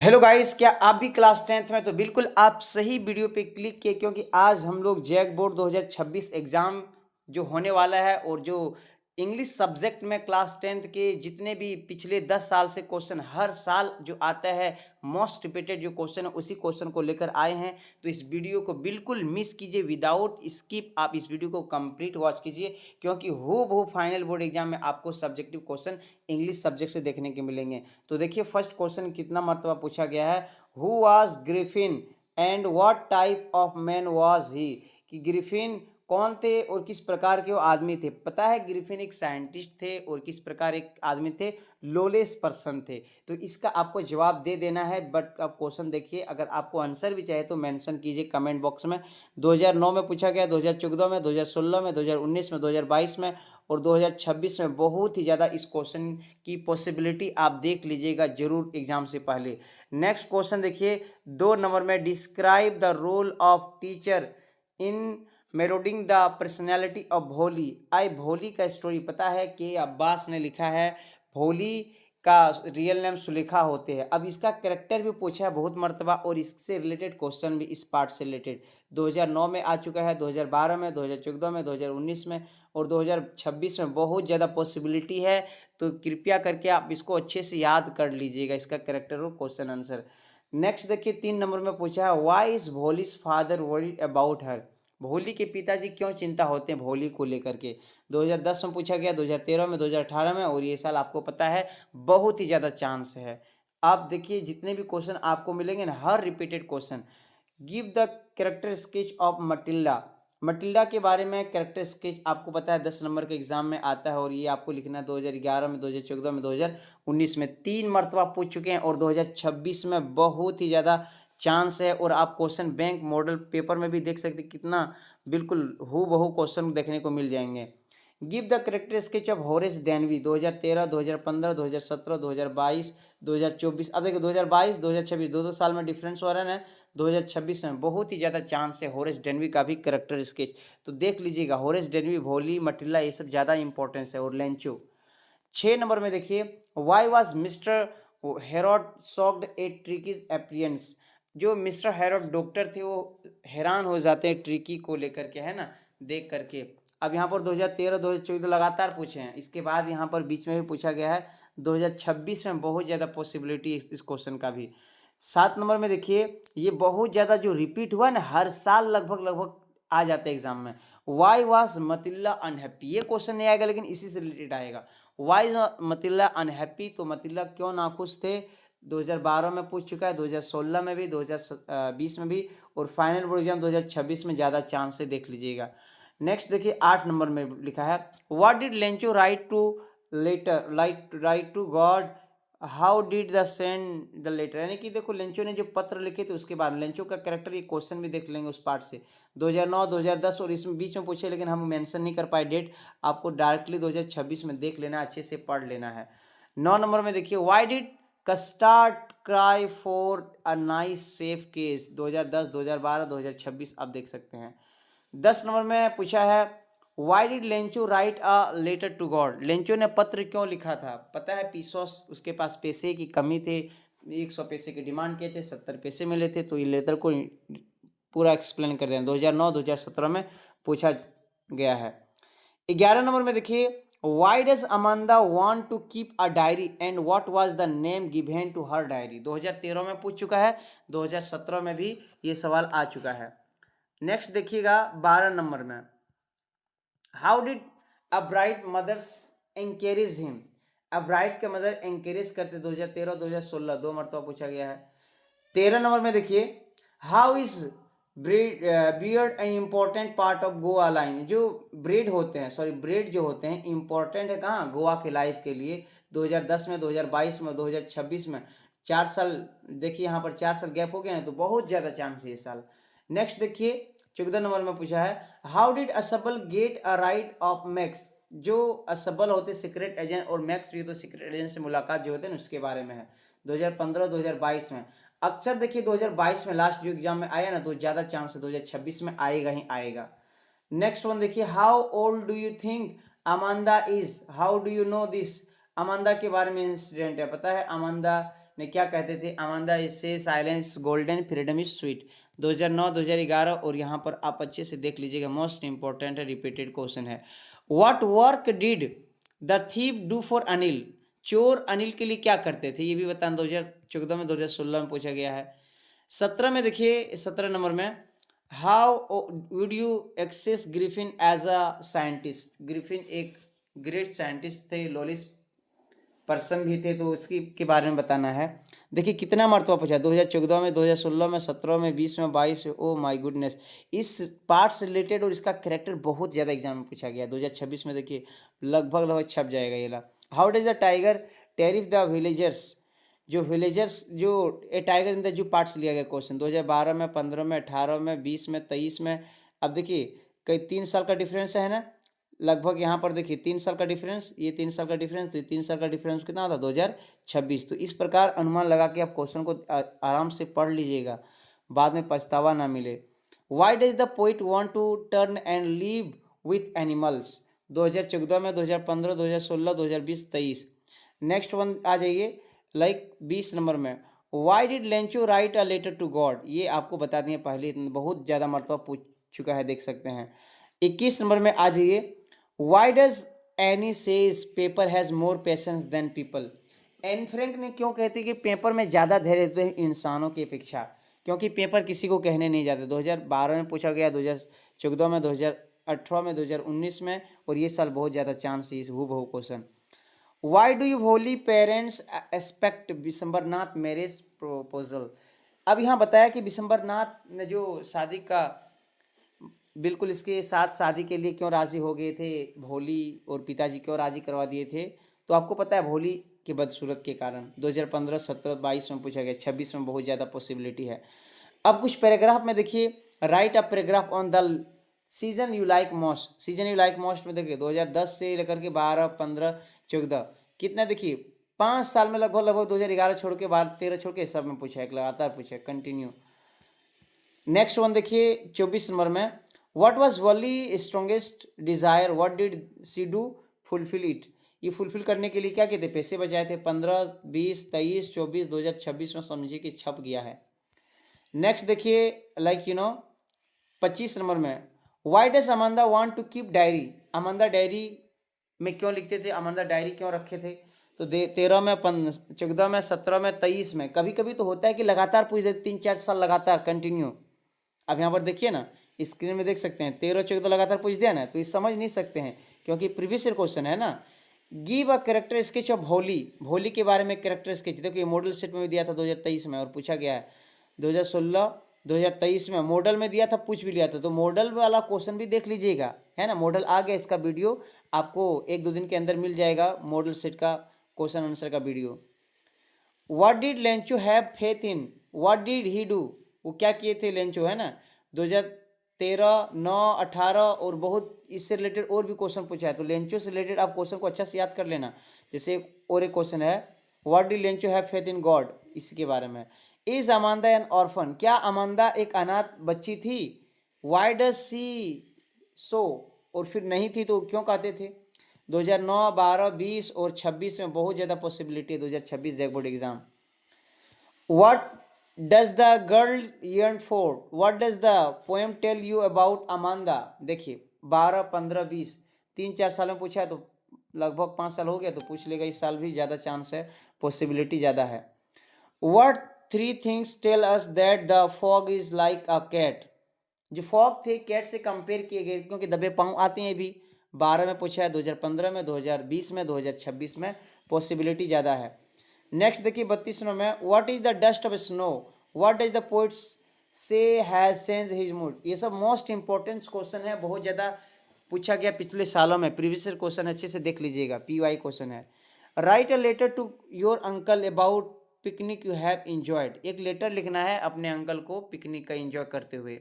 Hello guys, क्या आप भी क्लास 10th में? तो बिल्कुल आप सही वीडियो पे क्लिक किए, क्योंकि आज हम लोग जैक बोर्ड 2026 एग्ज़ाम जो होने वाला है, और जो इंग्लिश सब्जेक्ट में क्लास 10th के जितने भी पिछले 10 साल से क्वेश्चन हर साल जो आता है, मोस्ट रिपीटेड जो क्वेश्चन है, उसी क्वेश्चन को लेकर आए हैं। तो इस वीडियो को बिल्कुल मिस कीजिए, विदाउट स्किप आप इस वीडियो को कंप्लीट वॉच कीजिए, क्योंकि हूबहू फाइनल बोर्ड एग्जाम में आपको सब्जेक्टिव क्वेश्चन इंग्लिश सब्जेक्ट से देखने के मिलेंगे। तो देखिए, फर्स्ट क्वेश्चन कितना मरतबा पूछा गया है। Who was Griffin and what type of man was he? कि ग्रिफिन कौन थे और किस प्रकार के वो आदमी थे। पता है, ग्रिफिन एक साइंटिस्ट थे और किस प्रकार एक आदमी थे, लोलेस पर्सन थे। तो इसका आपको जवाब दे देना है। बट अब क्वेश्चन देखिए, अगर आपको आंसर भी चाहिए तो मेंशन कीजिए कमेंट बॉक्स में। 2009 में पूछा गया, 2014 में, 2016 में, 2019 में, 2022 में और 2026 में। बहुत ही ज़्यादा इस क्वेश्चन की पॉसिबिलिटी आप देख लीजिएगा जरूर एग्जाम से पहले। नेक्स्ट क्वेश्चन देखिए, 2 नंबर में, describe the role of teacher in moulding the personality of Bholi. आई भोली का स्टोरी पता है कि अब्बास ने लिखा है। भोली का रियल नेम सुलेखा होते हैं। अब इसका कैरेक्टर भी पूछा है बहुत मर्तबा, और इससे रिलेटेड क्वेश्चन भी इस पार्ट से रिलेटेड 2009 में आ चुका है, 2012 में, 2014 में, 2019 में और 2026 में बहुत ज़्यादा पॉसिबिलिटी है। तो कृपया करके आप इसको अच्छे से याद कर लीजिएगा, इसका कैरेक्टर और क्वेश्चन आंसर। नेक्स्ट देखिए, 3 नंबर में पूछा है, why is Bholi's father worried about her? भोली के पिताजी क्यों चिंता होते हैं भोली को लेकर के? 2010 में पूछा गया, 2013 में, 2018 में, और ये साल आपको पता है बहुत ही ज़्यादा चांस है। आप देखिए, जितने भी क्वेश्चन आपको मिलेंगे ना, हर repeated question. Give the character sketch of Matilda. Matilda के बारे में कैरेक्टर स्केच आपको पता है 10 नंबर के एग्जाम में आता है, और ये आपको लिखना है 2011 में, 2014 में, 2019 में। 3 मरतबा पूछ चुके हैं और 2026 में बहुत ही ज़्यादा चांस है। और आप क्वेश्चन बैंक मॉडल पेपर में भी देख सकते कितना बिल्कुल हूबहू क्वेश्चन देखने को मिल जाएंगे। Give the character sketch of Horace Danby. 2013, 2015, 2017, 2022, 2024। अब देखिए, 2022, 2026 दो साल में डिफरेंस हो रहा है ना। 2026 में बहुत ही ज़्यादा चांस है होरेस डेनवी का भी करेक्टर स्केच। तो देख लीजिएगा, होरेस डेनवी, भोली, मटिल्ला, ये सब ज़्यादा इंपॉर्टेंस है, और लेंचो। 6 नंबर में देखिए, why was mister Herod socked A ट्रिकीज appearance. जो मिस्टर हेरोड डॉक्टर थे, वो हैरान हो जाते हैं ट्रिकी को लेकर के, है ना, देख करके। अब यहाँ पर 2013, 2014 लगातार पूछे हैं, इसके बाद यहाँ पर बीच में भी पूछा गया है। 2026 में बहुत ज़्यादा पॉसिबिलिटी इस क्वेश्चन का भी। 7 नंबर में देखिए, ये बहुत ज़्यादा जो रिपीट हुआ ना, हर साल लगभग लगभग आ जाता है एग्जाम में। Why was Matilda unhappy? ये क्वेश्चन नहीं आएगा, लेकिन इसी से रिलेटेड आएगा। Why Matilda unhappy? तो मतिल्ला क्यों नाखुश थे? 2012 में पूछ चुका है, 2016 में भी, 2020 में भी, और फाइनल बोर्ड एग्जाम 2026 में ज़्यादा चांस है, देख लीजिएगा। नेक्स्ट देखिए, 8 नंबर में लिखा है, what did Lencho write to letter write to God, how did the send the letter? यानी कि देखो, लेंचो ने जो पत्र लिखे थे, उसके बाद लेंचो का कैरेक्टर, ये क्वेश्चन भी देख लेंगे उस पार्ट से। 2009, 2010 और इसमें बीच में पूछे, लेकिन हम मेंशन नहीं कर पाए डेट। आपको डायरेक्टली 2026 में देख लेना, अच्छे से पढ़ लेना है। 9 नंबर में देखिए, why did Custard cry for a nice safe cage? 2010, 2012, 2026 आप देख सकते हैं। 10 नंबर में पूछा है, why did Lencho write a letter to God? Lencho ने पत्र क्यों लिखा था? पता है, पीसोस उसके पास पैसे की कमी थे, 100 पैसे की डिमांड किए थे, 70 पैसे मिले थे, तो ये लेटर को पूरा एक्सप्लेन कर दें। 2009, 2017 में पूछा गया है। 11 नंबर में देखिए, why does Amanda want to keep a diary and what was the name given to her diary? 2013 में पूछ चुका है, 2017 में भी ये सवाल आ चुका है। नेक्स्ट देखिएगा, 12 नंबर में, how did a bright mothers encourage him? A bright के मदर एंकरेज करते 2013, 2016, 2 मरतबा पूछा गया है। 13 नंबर में देखिए, how is beard an important part of Goa line? जो ब्रेड होते हैं, सॉरी ब्रेड जो होते हैं, इंपॉर्टेंट है कहाँ? गोवा के लाइफ के लिए। 2010 में, 2022 में, 2026 में। 4 साल देखिए, यहाँ पर 4 साल गैप हो गए हैं, तो बहुत ज़्यादा चांस है इस साल। नेक्स्ट देखिए, 14 नंबर में पूछा है, how did Ausable get a right of Max? जो असबल होते सीक्रेट एजेंट, और मैक्स भी तो सीक्रेट एजेंट से मुलाकात जो होते हैं ना, उसके बारे में है। 2015, 2022 में। अक्सर देखिए 2022 में लास्ट जो एग्जाम में आया ना, तो ज़्यादा चांस है 2026 में आएगा ही आएगा। नेक्स्ट वन देखिए, how old do you think Amanda is? How do you know this? Amanda के बारे में इंसिडेंट है, पता है अमांदा ने क्या कहते थे, अमांदा इससे silence golden freedom is sweet. 2009, 2011 और यहाँ पर आप अच्छे से देख लीजिएगा, मोस्ट इंपॉर्टेंट है, रिपीटेड क्वेश्चन है। What work did the thief do for Anil, चोर अनिल के लिए क्या करते थे, ये भी बताना। 2014 में, 2016 में पूछा गया है। 17 में देखिए, 17 नंबर में, how would you assess Griffin as a scientist. Griffin एक ग्रेट साइंटिस्ट थे, लॉलिस पर्सन भी थे, तो उसकी के बारे में बताना है। देखिए कितना मरतबा पूछा, 2014 में, 2016 में, 17 में, 20 में, 22 में। ओ माय गुडनेस, इस पार्ट से रिलेटेड और इसका कैरेक्टर बहुत ज़्यादा एग्जाम में पूछा गया। 2026 में देखिए लगभग छप जाएगा ये ला। How does the tiger terrify the villagers, जो विलेजर्स, जो ए टाइगर इन द जो पार्ट्स लिया गया क्वेश्चन 2012 में, 15 में, 18 में, 20 में, 23 में। अब देखिए कई 3 साल का डिफरेंस है ना, लगभग यहाँ पर देखिए 3 साल का डिफरेंस, ये 3 साल का डिफरेंस, तो ये 3 साल का डिफरेंस कितना था, 2026। तो इस प्रकार अनुमान लगा के आप क्वेश्चन को आराम से पढ़ लीजिएगा, बाद में पछतावा ना मिले। Why does the poet want to turn and live with animals, 2014 में, 2015, 2016, 2020, 23। नेक्स्ट वन आ जाइए, लाइक 20 नंबर में, why did Lencho write a letter to God, ये आपको बता दिए पहले, बहुत ज़्यादा मरतबा पूछ चुका है, देख सकते हैं। 21 नंबर में आ जाइए, why does Anne says paper has more patience than people, Anne Frank ने क्यों कहते कि पेपर में ज़्यादा धैर्य देते हैं इंसानों की अपेक्षा, क्योंकि पेपर किसी को कहने नहीं जाते। 2012 में पूछा गया, 2014 में, 2018 में, 2019 में, और ये साल बहुत ज़्यादा चांस है इस हूबहू question. Why do you holy parents expect Vishambharnath marriage proposal, अब यहाँ बताया कि विशंबरनाथ ने जो शादी का बिल्कुल इसके साथ शादी के लिए क्यों राजी हो गए थे, भोली और पिताजी क्यों राजी करवा दिए थे, तो आपको पता है भोली की बदसूरत के कारण। 2015, 17, 22 में पूछा गया, 26 में बहुत ज़्यादा पॉसिबिलिटी है। अब कुछ पैराग्राफ में देखिए, right a paragraph on the season you like most, season you like most में देखिए 2010 से लेकर के 12, 15, 14, कितना देखिए 5 साल में लगभग 2011 छोड़ के 12, 13 छोड़ के सब में पूछा है, लगातार पूछा है, कंटिन्यू। नेक्स्ट वन देखिए 24 नंबर में, what was Valli strongest desire, what did she do fulfil it, ये फुलफिल करने के लिए क्या कहते, पैसे बचाए थे। 15, 20, 23, 24, 2026 में समझिए कि छप गया है। नेक्स्ट देखिए, लाइक 25 नंबर में, why does Amanda want to keep diary, Amanda diary में क्यों लिखते थे, अमांदा डायरी क्यों रखे थे, तो 13 में, 14 में, 17 में, 23 में। कभी कभी तो होता है कि लगातार पूछ देते, 3-4 साल लगातार कंटिन्यू। अब यहाँ पर देखिए ना, स्क्रीन में देख सकते हैं, 13, 14 लगातार पूछ दिया ना, तो ये समझ नहीं सकते हैं क्योंकि प्रीवियस ईयर क्वेश्चन है ना। Give a character sketch of भोली, भोली के बारे में कैरेक्टर स्केच, देखो ये मॉडल सेट में भी दिया था 2023 में, और पूछा गया है 2016, 2023 में मॉडल में दिया था, पूछ भी लिया था, तो मॉडल वाला क्वेश्चन भी देख लीजिएगा, है ना। मॉडल आ गया, इसका वीडियो आपको 1-2 दिन के अंदर मिल जाएगा, मॉडल सेट का क्वेश्चन आंसर का video. What did Lencho have faith in, what did he do, वो क्या किए थे लेंचो, है ना। 2013, 9, 18 और बहुत इससे रिलेटेड और भी क्वेश्चन पूछा है, तो लेंचो से रिलेटेड आप क्वेश्चन को अच्छा से याद कर लेना। जैसे और एक क्वेश्चन है, what did Lencho have faith in God, इसके बारे में। इज अमांदा एन ऑर्फन, क्या अमांदा एक अनाथ बच्ची थी। वाई डज सी सो, और फिर नहीं थी तो क्यों कहते थे। 2009, 12, 20 और 26 में बहुत ज़्यादा पॉसिबिलिटी है 2026 JAC board exam. What does the girl yearn for, what does the poem tell you about Amanda, देखिए 12, 15, 20, 3-4 साल में पूछा है, तो लगभग 5 साल हो गया, तो पूछ लेगा इस साल भी, ज़्यादा चांस है, पॉसिबिलिटी ज़्यादा है। What 3 things tell us that the fog is like a cat, जो फॉग थे कैट से कंपेयर किए गए, क्योंकि दबे पाँव आते हैं भी। 12 में पूछा है, 2015 में, 2020 में, 2026 में पॉसिबिलिटी ज़्यादा है। नेक्स्ट देखिए 32 में, what is the dust of snow, what does the poets से हैज चेंज हिज मूड, ये सब मोस्ट इंपॉर्टेंट क्वेश्चन है, बहुत ज़्यादा पूछा गया पिछले सालों में, प्रीवियस क्वेश्चन अच्छे से देख लीजिएगा, PY क्वेश्चन है। Write a letter to your uncle about picnic you have enjoyed, एक लेटर लिखना है अपने अंकल को पिकनिक का इंजॉय करते हुए।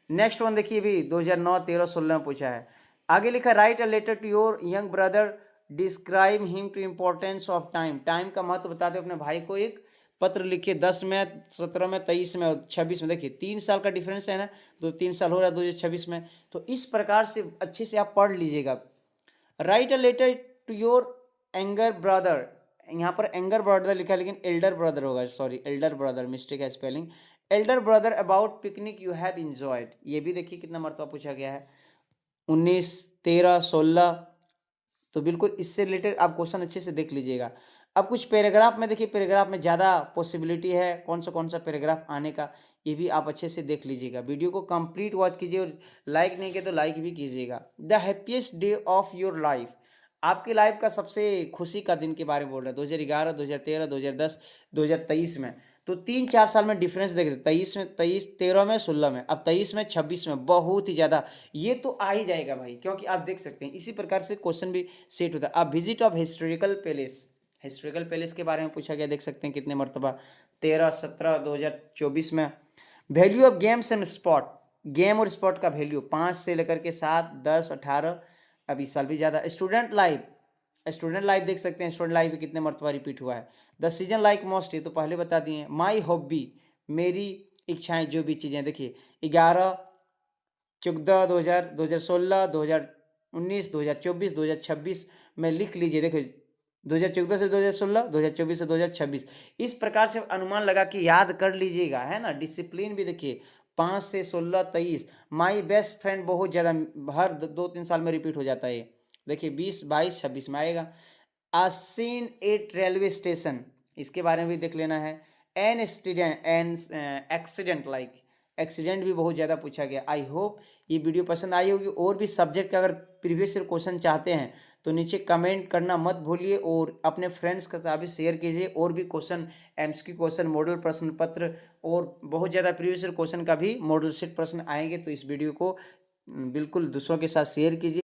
नेक्स्ट वन देखिए भी 2009, 13, 16 में पूछा है। आगे लिखा, write a letter to your young brother describe him to importance of time, time का महत्व बताते हुए अपने भाई को एक पत्र लिखिए। 10 में, 17 में, 23 में और 26 में, देखिए 3 साल का डिफरेंस है ना, 3 साल हो रहा है 2026 में, तो इस प्रकार से अच्छे से आप पढ़ लीजिएगा। Write a letter to your younger brother, यहाँ पर एंगर ब्रदर लिखा है लेकिन एल्डर ब्रदर होगा, सॉरी एल्डर ब्रदर, मिस्टेक है spelling. Elder brother about picnic you have enjoyed, ये भी देखिए कितना मरतबा पूछा गया है। 19, 13, 16, तो बिल्कुल इससे रिलेटेड आप क्वेश्चन अच्छे से देख लीजिएगा। अब कुछ पैराग्राफ में देखिए, पैराग्राफ में ज़्यादा पॉसिबिलिटी है कौन सा पैराग्राफ आने का, ये भी आप अच्छे से देख लीजिएगा। वीडियो को कंप्लीट वॉच कीजिए और लाइक नहीं किया तो लाइक भी कीजिएगा। The happiest day of your life, आपकी लाइफ का सबसे खुशी का दिन के बारे में बोल रहे हैं। 2011, 2013, 2010, 2023 में, तो 3-4 साल में डिफरेंस देख रहे, 23 में, 13 में, 16 में, अब 23 में, 26 में, बहुत ही ज़्यादा ये तो आ ही जाएगा भाई, क्योंकि आप देख सकते हैं इसी प्रकार से क्वेश्चन भी सेट होता है। अब visit of historical palace, historical palace के बारे में पूछा गया, देख सकते हैं कितने मरतबा, 13, 17, 2024 में। Value of games and spot, game और स्पॉट का वैल्यू 5 से लेकर के 7, 10, 18, अब इस साल भी ज़्यादा। स्टूडेंट लाइफ, स्टूडेंट लाइफ देख सकते हैं, स्टूडेंट लाइफ भी कितने मरतबा रिपीट हुआ है। द सीजन लाइक मोस्ट, ये तो पहले बता दिए। माई हॉबी, मेरी इच्छाएं, जो भी चीज़ें, देखिए 11, 14, 2016, 2019, 2024, 2026 में लिख लीजिए। देखिए 2014 से 2016, 2024 से 2026, इस प्रकार से अनुमान लगा के याद कर लीजिएगा, है ना। डिसिप्लिन भी देखिए 5 से 16, 23। माई बेस्ट फ्रेंड बहुत ज़्यादा हर 2-3 साल में रिपीट हो जाता है ये, देखिए 20, 22, 26 में आएगा। A scene at railway station, इसके बारे में भी देख लेना है। An student an accident like, accident भी बहुत ज़्यादा पूछा गया। आई होप ये वीडियो पसंद आई होगी। और भी सब्जेक्ट का अगर प्रीवियस ईयर क्वेश्चन चाहते हैं तो नीचे कमेंट करना मत भूलिए और अपने फ्रेंड्स के साथ भी शेयर कीजिए। और भी क्वेश्चन, एमसीक्यू क्वेश्चन, मॉडल प्रश्न पत्र और बहुत ज़्यादा प्रीवियस ईयर क्वेश्चन का भी मॉडल सेट प्रश्न आएंगे, तो इस वीडियो को बिल्कुल दूसरों के साथ शेयर कीजिए।